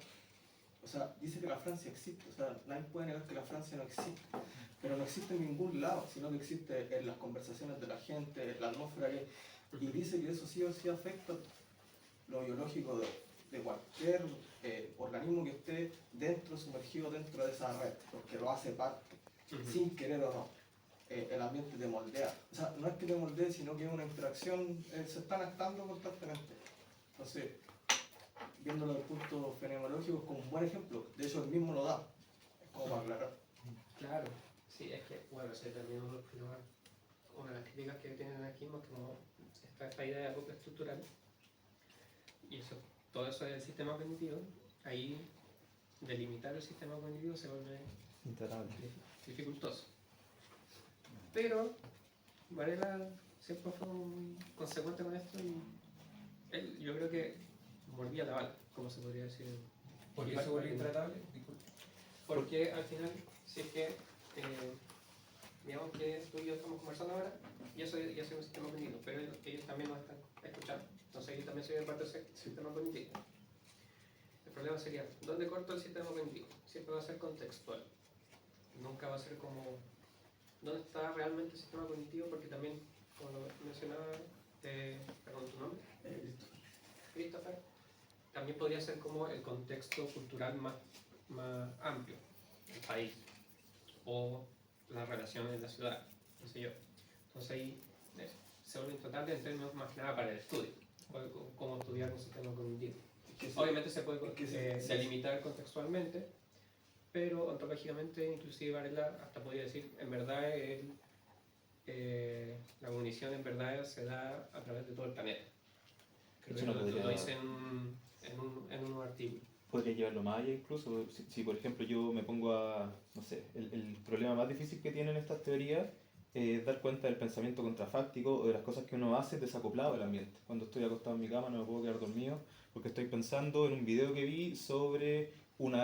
o sea, dice que la Francia existe, o sea, nadie puede negar que la Francia no existe, pero no existe en ningún lado, sino que existe en las conversaciones de la gente, en la atmósfera que... Y dice que eso sí o sí afecta lo biológico de cualquier organismo que esté sumergido dentro de esa red, porque lo hace parte, sin querer o no. El ambiente te moldea. O sea, no es que te moldee, sino que es una interacción, se están actando constantemente. Entonces, viéndolo desde el punto fenomenológico, es como un buen ejemplo. De hecho, él mismo lo da. Es como para aclarar. Claro, sí, es que, bueno, ese también una de las críticas que tiene el anarquismo es como esta idea de acopio estructural. Y eso, todo eso es el sistema cognitivo. Ahí, delimitar el sistema cognitivo se vuelve dificultoso. Pero Varela siempre fue muy consecuente con esto y él, yo creo que mordía la bala, como se podría decir. ¿Por qué se vuelve intratable? Disculpe. Porque al final, si es que, digamos que tú y yo estamos conversando ahora, yo soy un sistema cognitivo, pero ellos también nos están escuchando. Entonces yo también soy parte de ese sistema cognitivo. El problema sería, ¿dónde corto el sistema cognitivo? Siempre va a ser contextual. Nunca va a ser como, ¿dónde está realmente el sistema cognitivo? Porque también, como lo mencionaba, perdón, ¿tu nombre? Christopher. También podría ser como el contexto cultural más amplio, el país, o las relaciones en la ciudad, no sé yo. Entonces ahí se vuelve intratable en términos más que nada para el estudio, cómo estudiar un sistema cognitivo. Obviamente se puede delimitar contextualmente, pero ontológicamente, inclusive Varela hasta podría decir, en verdad la cognición en verdad se da a través de todo el planeta. Creo que lo dice en un artículo. Podría llevarlo más allá incluso, si por ejemplo yo me pongo a, no sé, el problema más difícil que tienen estas teorías es dar cuenta del pensamiento contrafáctico o de las cosas que uno hace desacoplado del ambiente. Cuando estoy acostado en mi cama no me puedo quedar dormido porque estoy pensando en un video que vi sobre un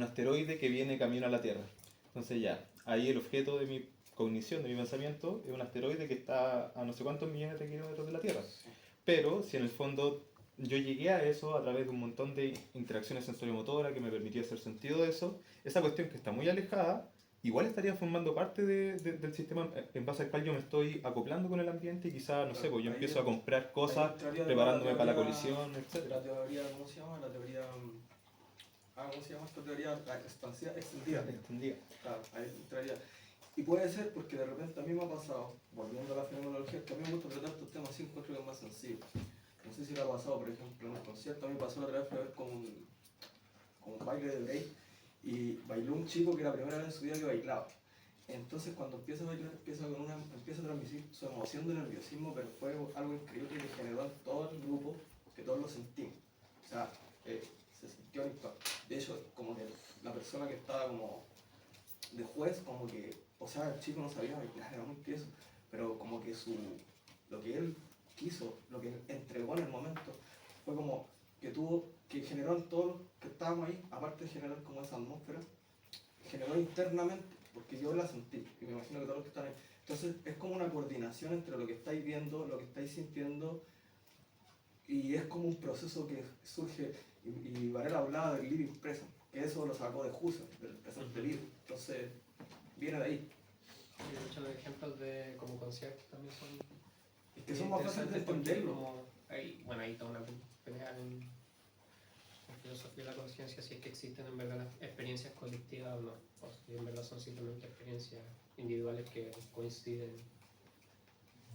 asteroide que viene camino a la Tierra. Entonces ya, ahí el objeto de mi cognición, de mi pensamiento, es un asteroide que está a no sé cuántos millones de kilómetros de la Tierra. Pero si en el fondo yo llegué a eso a través de un montón de interacciones sensoriomotoras que me permitió hacer sentido de eso, esa cuestión que está muy alejada, igual estaría formando parte del sistema en base al cual yo me estoy acoplando con el ambiente y quizás, no sé, pues yo empiezo a comprar cosas preparándome para la colisión, etc. La teoría, ¿cómo se llama? La teoría... ¿cómo se llama esta teoría? La expansiva, extendida. Claro, ahí entraría. Y puede ser porque de repente a mí me ha pasado, volviendo a la fenomenología, que a mí me gusta tratar estos temas así, encuentro que es más sencillo. No sé si le ha pasado, por ejemplo, en un concierto, a mí me pasó la otra vez fue a ver con un baile de break y bailó un chico que era la primera vez en su vida que bailaba. Entonces cuando empieza a bailar, empieza a transmitir su emoción de nerviosismo, pero fue algo increíble que generó en todo el grupo, que todos lo sentimos. O sea, se sintió de hecho, como que la persona que estaba como de juez, como que, o sea, el chico no sabía bailar, era muy tieso, pero como que lo que él quiso, lo que entregó en el momento, fue como que generó en todos los que estábamos ahí, aparte de generar como esa atmósfera, generó internamente, porque yo la sentí, y me imagino que todos los que están ahí. Entonces es como una coordinación entre lo que estáis viendo, lo que estáis sintiendo, y es como un proceso que surge, y Varela hablaba del living present, que eso lo sacó de Husserl, del presente vivo, entonces viene de ahí. Y muchos ejemplos de como conciertos también son... Es que son más fáciles de entenderlo. Ahí toda una pelea en filosofía de la conciencia, si es que existen en verdad las experiencias colectivas o no, o si en verdad son simplemente experiencias individuales que coinciden,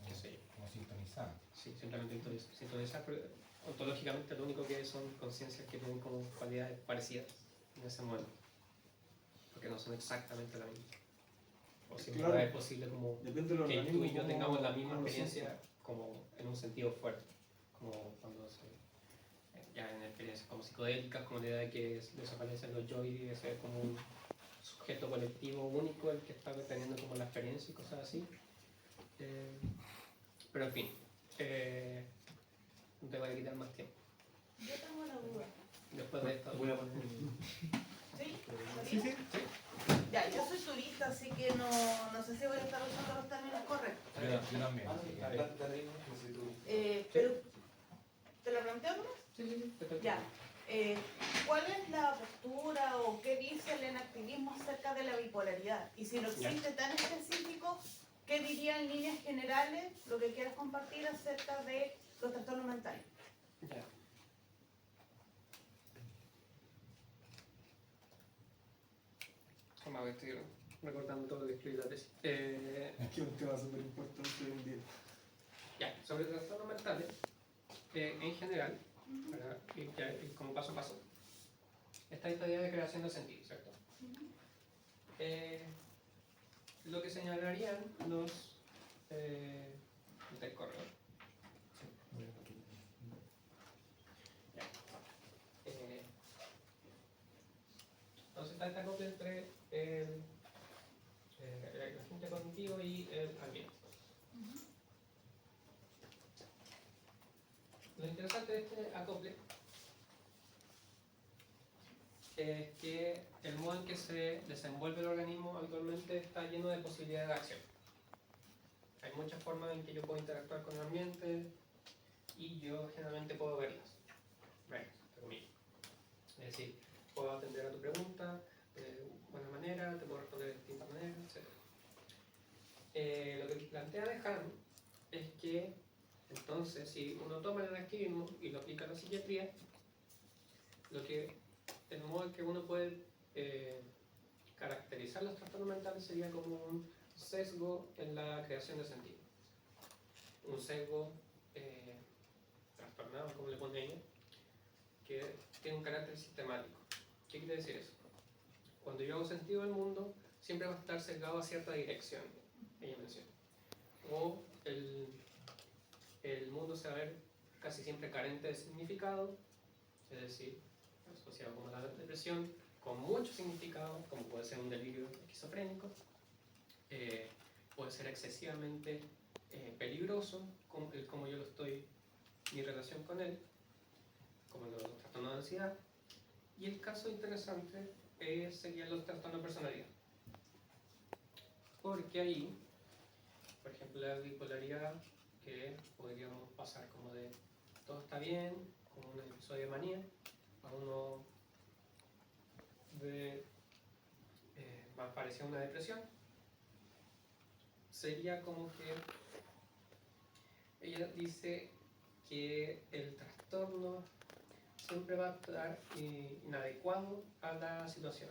qué sé yo. Como sintonizar. Sí, simplemente sintonizar, pero ontológicamente lo único que hay son conciencias que tienen como cualidades parecidas en ese momento, porque no son exactamente la misma. O siempre Claro. va a ser posible como Depende del que tú organismo. y yo cómo- tengamos la misma cómo lo experiencia como en un sentido fuerte, como cuando ya en experiencias como psicodélicas, como la idea de que desaparecen los yo y de ser como un sujeto colectivo único el que está teniendo como la experiencia y cosas así. Pero en fin, no te voy a quitar más tiempo. Yo tengo una duda. Después de esto Voy a poner ¿Sí? Sí, sí. Ya, yo soy turista, así que no sé si voy a estar usando los términos correctos. Yo también. Pero, ¿te lo planteo nomás? Sí, sí, sí, perfecto. Ya. ¿Cuál es la postura o qué dice el enactivismo acerca de la bipolaridad? Y si no existe tan específico, ¿qué diría en líneas generales lo que quieras compartir acerca de los trastornos mentales? Ya. Como estoy recordando todo lo que escribí en la tesis. Es que es un tema súper importante hoy en día. Ya, sobre trastornos mentales, en general, para ir como paso a paso, está esta idea de creación de sentido, ¿cierto? Lo que señalarían los del correo. Ya. Entonces está esta copia entre el agente cognitivo y el ambiente. Lo interesante de este acople es que el modo en que se desenvuelve el organismo actualmente está lleno de posibilidades de acción. Hay muchas formas en que yo puedo interactuar con el ambiente y yo generalmente puedo verlas, entre comillas. Es decir, puedo atender a tu pregunta de buena manera, te puedo responder de distintas maneras, etc. Lo que plantea de Hahn es que entonces, si uno toma el enactivismo y lo aplica a la psiquiatría, el modo en que uno puede caracterizar los trastornos mentales sería como un sesgo en la creación de sentido. Un sesgo trastornado, como le pone ella, que tiene un carácter sistemático. ¿Qué quiere decir eso? Cuando yo hago sentido del mundo, siempre va a estar sesgado a cierta dirección, ella menciona. O el mundo se va a ver casi siempre carente de significado, es decir, asociado con la depresión, con mucho significado, como puede ser un delirio esquizofrénico, puede ser excesivamente peligroso, como yo lo estoy, mi relación con él, como los trastornos de ansiedad, y el caso interesante serían los trastornos de personalidad, porque ahí, por ejemplo, la bipolaridad, que podríamos pasar como de todo está bien, como un episodio de manía, a uno de más parecía una depresión, sería como que ella dice que el trastorno siempre va a estar inadecuado a la situación.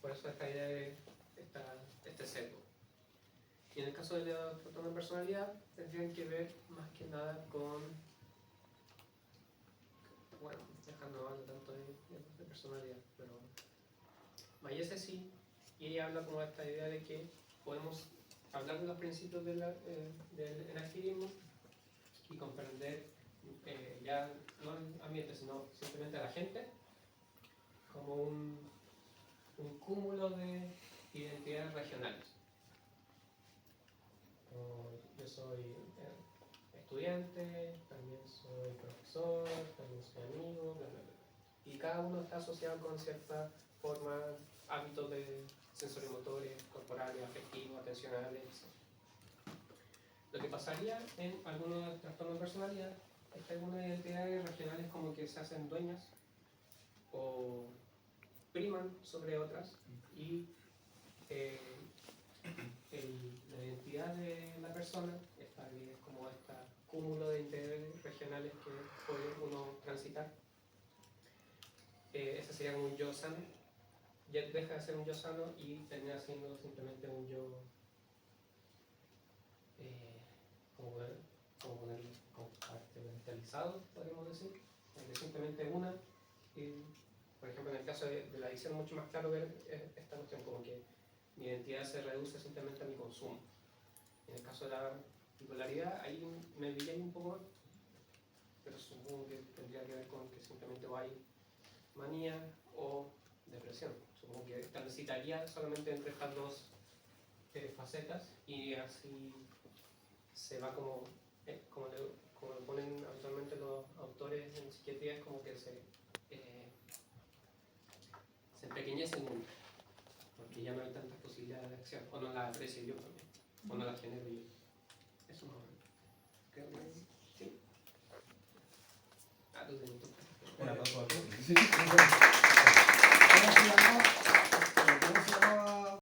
Por eso esta idea de este sesgo. Y en el caso de los trastornos de personalidad, tendrían que ver más que nada con, bueno, dejando hablar tanto de personalidad, pero Mayese sí, y ella habla como de esta idea de que podemos hablar de los principios del enactivismo y comprender ya no el ambiente, sino simplemente a la gente como un cúmulo de identidades regionales. Yo soy estudiante, también soy profesor, también soy amigo, bla, bla, bla. Y cada uno está asociado con cierta forma, hábitos de sensorimotores, corporales, afectivos, atencionales, etc. Lo que pasaría en algunos trastornos de personalidad es que algunas identidades regionales como que se hacen dueñas o priman sobre otras y la identidad de la persona es como este cúmulo de identidades regionales que puede uno transitar. Ese sería como un yo sano, ya deja de ser un yo sano y termina siendo simplemente un yo como ponerlo compartimentalizado, podríamos decir, donde simplemente una, por ejemplo en el caso de la adicción mucho más claro ver esta cuestión como que mi identidad se reduce simplemente a mi consumo. En el caso de la bipolaridad, ahí me brilla un poco más, pero supongo que tendría que ver con que simplemente o hay manía o depresión. Supongo que transitaría solamente entre estas dos facetas y así se va como lo ponen habitualmente los autores en psiquiatría, es como que se empequeñece el mundo, porque ya no hay tantas posibilidades de acción, o no las aprecio yo también, o no las genero yo. Eso no. Creo que sí. Ah, tú tienes tu. Un aplauso a todos. Sí.